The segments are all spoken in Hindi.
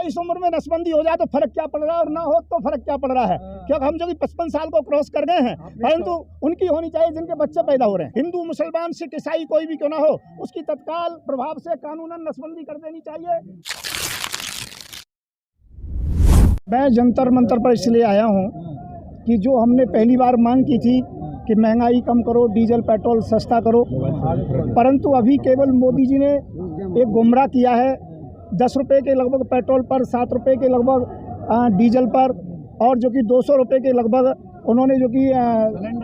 इस उम्र में नसबंदी हो जाए तो फर्क क्या पड़ रहा है, और ना हो तो फर्क क्या पड़ रहा है, क्योंकि हम जो कि 55 साल को क्रॉस कर गए हैं, परंतु उनकी होनी चाहिए जिनके बच्चे पैदा हो रहे हैं। हिंदू मुसलमान सिख ईसाई कोई भी क्यों ना हो, उसकी तत्काल प्रभाव से कानूनन नसबंदी कर देनी चाहिए। मैं जंतर मंतर पर इसलिए आया हूँ कि जो हमने पहली बार मांग की थी कि महंगाई कम करो, डीजल पेट्रोल सस्ता करो, परंतु अभी केवल मोदी जी ने एक गुमराह किया है। 10 रुपये के लगभग पेट्रोल पर, 7 रुपये के लगभग डीजल पर, और जो कि 200 रुपये के लगभग उन्होंने जो कि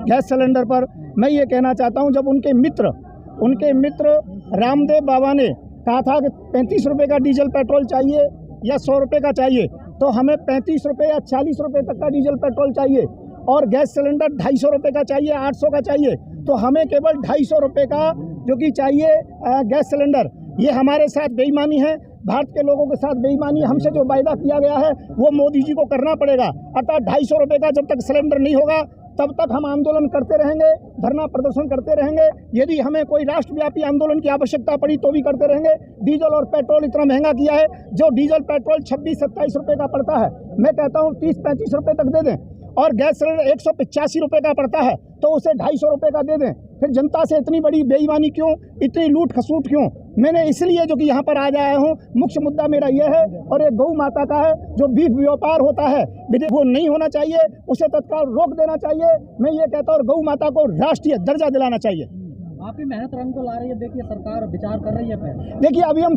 गैस सिलेंडर पर। मैं ये कहना चाहता हूँ, जब उनके मित्र रामदेव बाबा ने कहा था कि 35 रुपये का डीजल पेट्रोल चाहिए या 100 रुपये का चाहिए, तो हमें 35 रुपये या 40 रुपये तक का डीजल पेट्रोल चाहिए, और गैस सिलेंडर 250 रुपये का चाहिए, 800 का चाहिए, तो हमें केवल 250 रुपये का जो कि चाहिए गैस सिलेंडर। ये हमारे साथ बेईमानी है, भारत के लोगों के साथ बेईमानी है। हमसे जो वायदा किया गया है वो मोदी जी को करना पड़ेगा, अर्थात 250 रुपये का जब तक सिलेंडर नहीं होगा तब तक हम आंदोलन करते रहेंगे, धरना प्रदर्शन करते रहेंगे। यदि हमें कोई राष्ट्रव्यापी आंदोलन की आवश्यकता पड़ी तो भी करते रहेंगे। डीजल और पेट्रोल इतना महंगा किया है, जो डीजल पेट्रोल 26-27 रुपये का पड़ता है, मैं कहता हूँ 30-35 रुपये तक दे दें, और गैस सिलेंडर 185 रुपये का पड़ता है तो उसे 250 रुपये का दे दें। फिर जनता से इतनी बड़ी बेईमानी क्यों, इतनी लूट खसूट क्यों? मैंने इसलिए जो कि यहाँ पर आज आया हूँ, मुख्य मुद्दा मेरा ये है, और ये गौ माता का है। जो बीफ व्यापार होता है वो नहीं होना चाहिए, उसे तत्काल रोक देना चाहिए। मैं ये कहता हूँ, और गौ माता को राष्ट्रीय दर्जा दिलाना चाहिए। आपकी मेहनत रंग को ला रही है, देखिए सरकार विचार कर रही है। देखिए अभी हम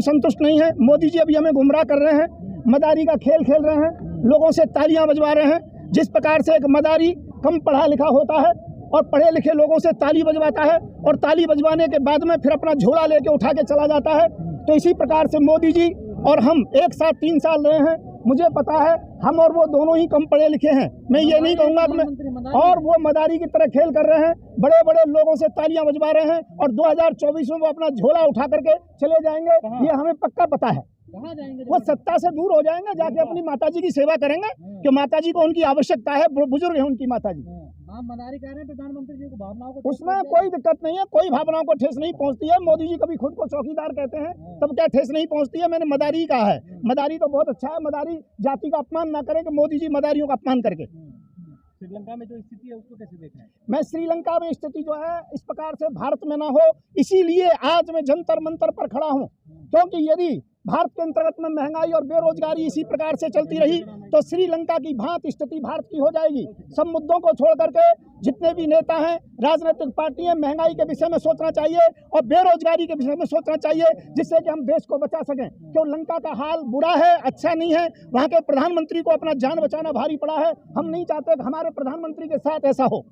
संतुष्ट नहीं है, मोदी जी अभी हमें गुमराह कर रहे हैं, मदारी का खेल खेल रहे हैं, लोगों से तालियां बजवा रहे हैं। जिस प्रकार से एक मदारी कम पढ़ा लिखा होता है और पढ़े लिखे लोगों से ताली बजवाता है, और ताली बजवाने के बाद में फिर अपना झोला लेके उठा के चला जाता है, तो इसी प्रकार से मोदी जी और हम एक साथ 3 साल रहे हैं। मुझे पता है हम और वो दोनों ही कम पढ़े लिखे हैं। मैं ये नहीं कहूँगा कि मैं, और वो मदारी की तरह खेल कर रहे हैं, बड़े बड़े लोगों से तालियां बजवा रहे हैं, और 2024 में वो अपना झोला उठा करके चले जाएंगे, ये हमें पक्का पता है। कहाँ जाएंगे? वो सत्ता से दूर हो जाएंगे, जाके अपनी माताजी की सेवा करेंगे, कि माताजी को उनकी आवश्यकता है, बुजुर्ग है उनकी माताजी। आप मदारी कह रहे हैं प्रधानमंत्री जी को भावनाओं को, उसमें कोई दिक्कत नहीं है, कोई भावनाओं को ठेस नहीं पहुंचती है। मोदी जी कभी खुद को चौकीदार कहते हैं, तब क्या ठेस नहीं पहुंचती है? मैंने मदारी कहा है, मदारी तो बहुत अच्छा है। मदारी जाति का अपमान ना करें कि मोदी जी मदारियों का अपमान करके। श्रीलंका में जो स्थिति है उसको कैसे देख रहे हैं? मैं श्रीलंका में स्थिति जो है इस प्रकार से भारत में ना हो, इसीलिए आज मैं जंतर मंतर पर खड़ा हूँ, क्योंकि यदि भारत के अंतर्गत में महंगाई और बेरोजगारी इसी प्रकार से चलती रही तो श्रीलंका की भांति स्थिति भारत की हो जाएगी। सब मुद्दों को छोड़ करके जितने भी नेता हैं, राजनीतिक पार्टियां, महंगाई के विषय में सोचना चाहिए और बेरोजगारी के विषय में सोचना चाहिए, जिससे कि हम देश को बचा सकें। क्यों लंका का हाल बुरा है, अच्छा नहीं है, वहाँ के प्रधानमंत्री को अपना जान बचाना भारी पड़ा है। हम नहीं चाहते कि हमारे प्रधानमंत्री के साथ ऐसा हो।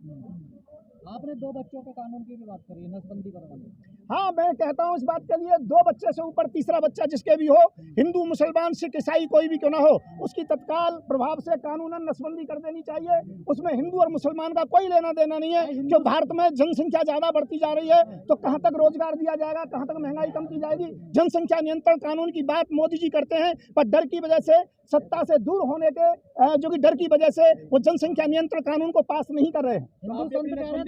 आपने 2 बच्चों के कानून की भी बात करी, नसबंदी करवाने। हाँ, मैं कहता हूँ इस बात के लिए 2 बच्चे से ऊपर तीसरा बच्चा जिसके भी हो, हिंदू मुसलमान सिख ईसाई कोई भी क्यों ना हो, उसकी तत्काल प्रभाव से कानूनन नसबंदी कर देनी चाहिए। उसमें हिंदू और मुसलमान का कोई लेना देना नहीं है। क्यों भारत में जनसंख्या ज्यादा बढ़ती जा रही है, तो कहाँ तक रोजगार दिया जाएगा, कहाँ तक महंगाई कम की जाएगी? जनसंख्या नियंत्रण कानून की बात मोदी जी करते हैं, पर डर की वजह से, सत्ता से दूर होने के जो कि डर की वजह से वो जनसंख्या हिंदुत्व कानून को पास नहीं कर रहे हैं।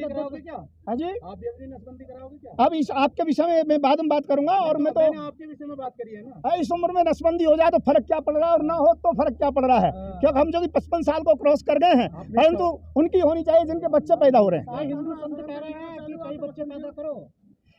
हाँ जी, आप भी अपनी नसबंदी कराओगे क्या? अब इस आपके विषय में मैं बाद में बात करूंगा, और मैं तो आपके विषय में बात करी है ना। इस उम्र में नसबंदी हो जाए तो फर्क क्या पड़ रहा है, और ना हो तो फर्क क्या पड़ रहा है, क्योंकि हम जो कि 55 साल को क्रॉस कर गए हैं, परंतु उनकी होनी चाहिए जिनके बच्चे पैदा हो रहे हैं। हिंदू संत कह रहे हैं कि कई बच्चे पैदा करो।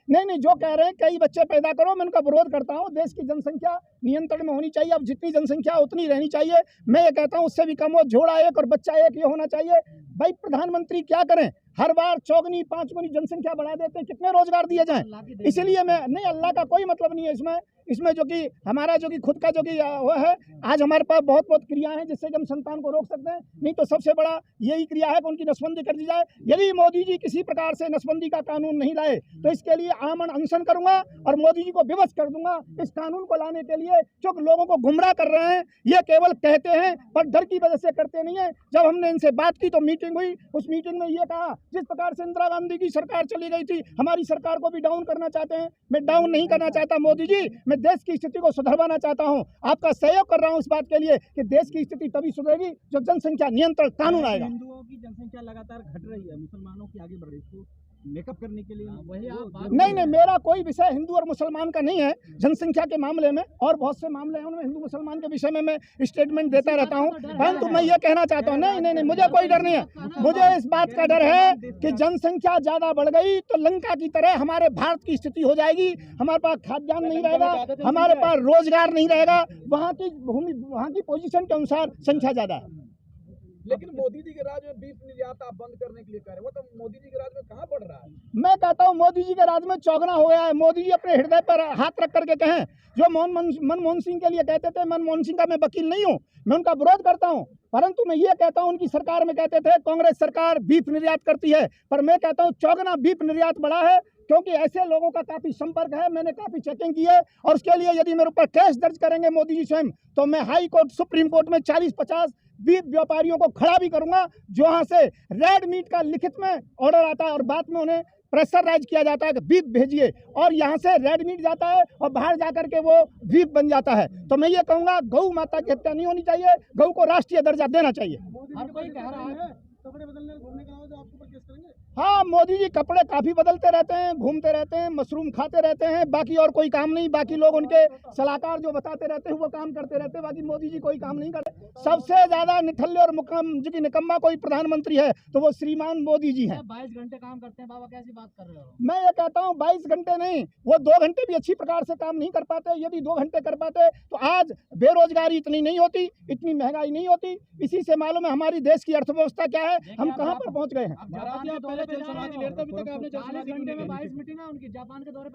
नहीं, जो कह रहे हैं कई बच्चे पैदा करो, मैं उनका विरोध करता हूं। देश की जनसंख्या नियंत्रण में होनी चाहिए। अब जितनी जनसंख्या उतनी रहनी चाहिए। मैं ये कहता हूं उससे भी कम हो, जोड़ा एक और बच्चा एक ये होना चाहिए। भाई प्रधानमंत्री क्या करें, हर बार 4 गुनी 5 गुनी जनसंख्या बढ़ा देते हैं, कितने रोजगार दिए जाएं? इसलिए मैं नहीं, अल्लाह का कोई मतलब नहीं है इसमें जो कि हमारा जो कि खुद का जो कि वो है, आज हमारे पास बहुत क्रियाएं हैं जिससे कि हम संतान को रोक सकते हैं। नहीं तो सबसे बड़ा यही क्रिया है कि उनकी नसबंदी कर दी जाए। यदि मोदी जी किसी प्रकार से नसबंदी का कानून नहीं लाए तो इसके लिए आमरण अनशन करूंगा और मोदी जी को विवश कर दूंगा इस कानून को लाने के लिए, जो लोगों को गुमराह कर रहे हैं। ये केवल कहते हैं पर डर की वजह से करते नहीं है। जब हमने इनसे बात की तो मीटिंग हुई, उस मीटिंग में ये कहा जिस प्रकार से इंदिरा गांधी की सरकार चली गई थी, हमारी सरकार को भी डाउन करना चाहते हैं। मैं डाउन नहीं करना चाहता मोदी जी, मैं देश की स्थिति को सुधरवाना चाहता हूं। आपका सहयोग कर रहा हूं इस बात के लिए कि देश की स्थिति तभी सुधरेगी जब जनसंख्या नियंत्रण कानून आएगा। हिंदुओं की जनसंख्या लगातार घट रही है, मुसलमानों की आगे बढ़ रही है, मेकअप करने के लिए वही आप बात नहीं नहीं, मेरा कोई विषय हिंदू और मुसलमान का नहीं है। जनसंख्या के मामले में और बहुत से मामले हैं उनमें हिंदू मुसलमान के विषय में मैं स्टेटमेंट देता रहता हूं, परंतु मैं ये कहना चाहता हूं नहीं नहीं नहीं, मुझे कोई डर नहीं है। मुझे इस बात का डर है कि जनसंख्या ज्यादा बढ़ गई तो लंका की तरह हमारे भारत की स्थिति हो जाएगी। हमारे पास खाद्यान्न नहीं रहेगा, हमारे पास रोजगार नहीं रहेगा। वहाँ की भूमि, वहाँ की पोजीशन के अनुसार संख्या ज्यादा है। लेकिन मोदी जी के राज में बीफ निर्यात आप बंद करने के लिए कह रहे हैं, वो तो मोदी जी के राज में कहाँ बढ़ रहा है? मैं कहता हूं मोदी जी के राज में चौगना हो गया है। मोदी जी अपने हृदय पर हाथ रख करके कहें, जो मनमोहन सिंह के लिए कहते थे, मनमोहन सिंह का मैं वकील नहीं हूं, मैं उनका विरोध करता हूं, परंतु मैं ये कहता हूं उनकी सरकार में कहते थे कांग्रेस सरकार बीफ निर्यात करती है, पर मैं कहता हूं चौगना बीफ निर्यात बढ़ा है, क्योंकि ऐसे लोगों का काफी संपर्क है। मैंने काफी चेकिंग की है और उसके लिए यदि मेरे ऊपर केस दर्ज करेंगे मोदी जी स्वयं, तो मैं हाई कोर्ट, सुप्रीम कोर्ट में 40-50 बीफ व्यापारियों को खड़ा भी करूंगा, जो वहां से रेड मीट का लिखित में ऑर्डर आता है और बाद में उन्हें प्रेशराइज किया जाता है कि बीफ भेजिए, और यहाँ से रेड मीट जाता है और बाहर जाकर के वो बीफ बन जाता है। तो मैं ये कहूंगा गौ माता की हत्या नहीं होनी चाहिए, गौ को राष्ट्रीय दर्जा देना चाहिए। हर कोई कह रहा है कपड़े बदलने घूमने का तो आपके ऊपर केस करेंगे? हाँ, मोदी जी कपड़े काफी बदलते रहते हैं, घूमते रहते हैं, मशरूम खाते रहते हैं, बाकी और कोई काम नहीं। बाकी लोग उनके सलाहकार जो बताते रहते हैं वो काम करते रहते हैं, बाकी मोदी जी कोई काम नहीं करते। सबसे ज्यादा निठल्ले और निकम्मा कोई प्रधानमंत्री है तो वो श्रीमान मोदी जी हैं। 22 घंटे काम करते हैं, बाबा कैसी बात कर रहे हो? मैं ये कहता हूँ 22 घंटे नहीं, वो 2 घंटे भी अच्छी प्रकार से काम नहीं कर पाते। यदि 2 घंटे कर पाते तो आज बेरोजगारी इतनी नहीं होती, इतनी महंगाई नहीं होती। इसी से मालूम है हमारी देश की अर्थव्यवस्था क्या है, हम कहाँ पर पहुँच गए हैं। जापान के दौरे पे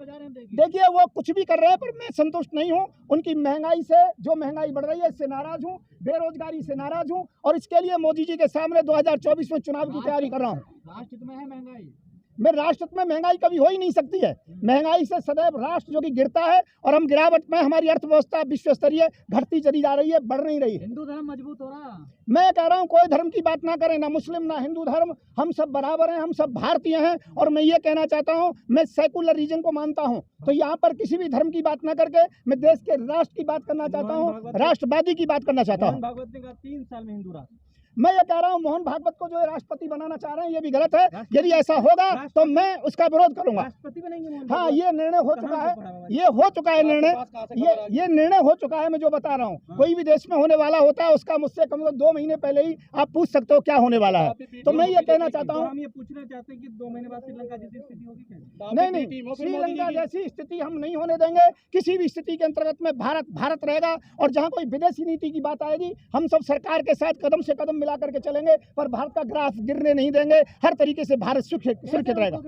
जा रहे हैं, देखिए वो कुछ भी कर रहे हैं, पर मैं संतुष्ट नहीं हूँ। उनकी महंगाई से, जो महंगाई बढ़ रही है इससे नाराज हूँ, बेरोजगारी से नाराज हूँ, और इसके लिए मोदी जी के सामने 2024 में चुनाव की तैयारी कर रहा हूँ। राष्ट्र हित में है महंगाई? मैं राष्ट्र में महंगाई कभी हो ही नहीं सकती है। महंगाई से सदैव राष्ट्र जो कि गिरता है, और हम गिरावट में, हमारी अर्थव्यवस्था विश्व स्तरीय घटती चली जा रही है, बढ़ नहीं रही है। हिंदू धर्म मजबूत हो रहा है। मैं कह रहा हूँ कोई धर्म की बात ना करें, ना मुस्लिम ना हिंदू धर्म, हम सब बराबर हैं, हम सब भारतीय हैं। और मैं ये कहना चाहता हूँ, मैं सेकुलर रीजन को मानता हूँ, तो यहाँ पर किसी भी धर्म की बात ना करके मैं देश के राष्ट्र की बात करना चाहता हूँ, राष्ट्रवादी की बात करना चाहता हूँ। भागवत ने कहा 3 साल में हिंदू राष्ट्र। मैं ये कह रहा हूँ मोहन भागवत को जो राष्ट्रपति बनाना चाह रहे हैं ये भी गलत है। यदि ऐसा होगा तो मैं उसका विरोध करूंगा। राष्ट्रपति बनेंगे? हाँ, ये निर्णय हो चुका है, ये हो चुका है निर्णय, ये निर्णय हो चुका है। मैं जो बता रहा हूँ, कोई भी देश में होने वाला होता है उसका मुझसे कम से कम 2 महीने पहले ही आप पूछ सकते हो क्या होने वाला है। तो मैं ये कहना चाहता हूँ, हम ये पूछना चाहते हैं कि 2 महीने बाद श्रीलंका जैसी स्थिति होगी? नहीं, श्रीलंका जैसी स्थिति हम नहीं होने देंगे। किसी भी स्थिति के अंतर्गत में भारत रहेगा, और जहाँ कोई विदेशी नीति की बात आएगी हम सब सरकार के साथ कदम से कदम मिला करके चलेंगे, पर भारत का ग्राफ गिरने नहीं देंगे। हर तरीके से भारत सुरक्षित रहेगा।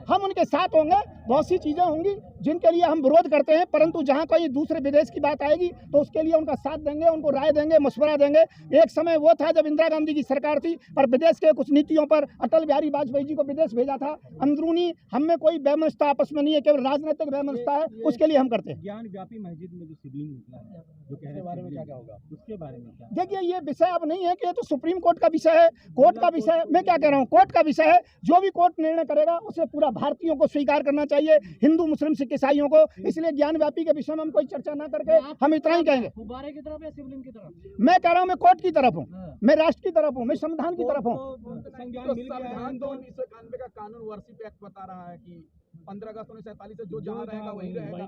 हम उनके साथ होंगे। बहुत सी चीजें होंगी जिनके लिए हम विरोध करते हैं, परंतु जहां कोई दूसरे विदेश की बात आएगी तो उसके लिए उनका साथ देंगे, उनको राय देंगे, मशवरा देंगे। एक समय वो था जब इंदिरा गांधी की सरकार थी, पर विदेश के कुछ नीतियों पर अटल बिहारी वाजपेयी जी को विदेश भेजा था। अंदरूनी हम में कोई वैमनस्यता आपस में नहीं है, केवल राजनीतिक वैमनस्यता है, उसके लिए हम करते हैं। ज्ञान व्यापी मस्जिद में जो शिवलिंग निकला है, जो कहने बारे में क्या होगा, उसके बारे में क्या? देखिए ये विषय अब नहीं है कि ये तो सुप्रीम कोर्ट का विषय है, कोर्ट का विषय है। मैं क्या कह रहा हूँ, कोर्ट का विषय है। जो भी कोर्ट निर्णय करेगा उसे पूरा भारतीयों को स्वीकार करना चाहिए, हिंदू मुस्लिम सिख ईसाइयों को। इसलिए ज्ञान व्यापी के विषय में हम कोई चर्चा ना करके हम इतना ही कहेंगे। गुब्बारे की तरफ या शिवलिंग की तरफ? मैं कह रहा हूँ मैं कोर्ट की तरफ हूँ, मैं राष्ट्र की तरफ हूँ, मैं संविधान की तरफ हूँ। संविधान तो 1991 का कानून वर्षिप एक्ट बता रहा है कि 15 अगस्त 1947 से जो जहाँ रहेगा वही रहेगा।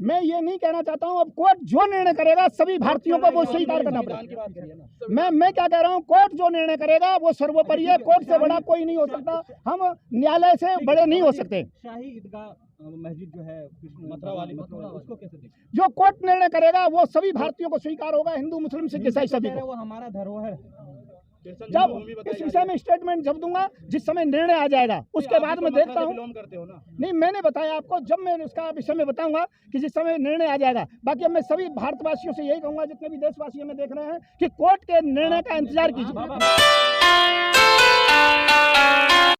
मैं ये नहीं कहना चाहता हूँ, अब कोर्ट जो निर्णय करेगा सभी भारतीयों को वो स्वीकार करना पड़ेगा। मैं क्या कह रहा हूँ, कोर्ट जो निर्णय करेगा वो सर्वोपरि है। कोर्ट से बड़ा कोई नहीं हो सकता, हम न्यायालय से बड़े नहीं हो सकते। शाही ईदगाह मस्जिद जो है मथुरा वाली, उसको कैसे देखते? जो कोर्ट निर्णय करेगा वो सभी भारतीयों को स्वीकार होगा, हिंदू मुस्लिम सिख ईसाई सभी को। वो हमारा धरोहर। जब इस विषय में स्टेटमेंट जब दूंगा, जिस समय निर्णय आ जाएगा उसके बाद मैं देखता हूँ। नहीं, मैंने बताया आपको, जब मैं इसका विषय में बताऊंगा कि जिस समय निर्णय आ जाएगा। बाकी अब मैं सभी भारतवासियों से यही कहूंगा, जितने भी देशवासी हमें देख रहे हैं, कि कोर्ट के निर्णय का इंतजार कीजिए।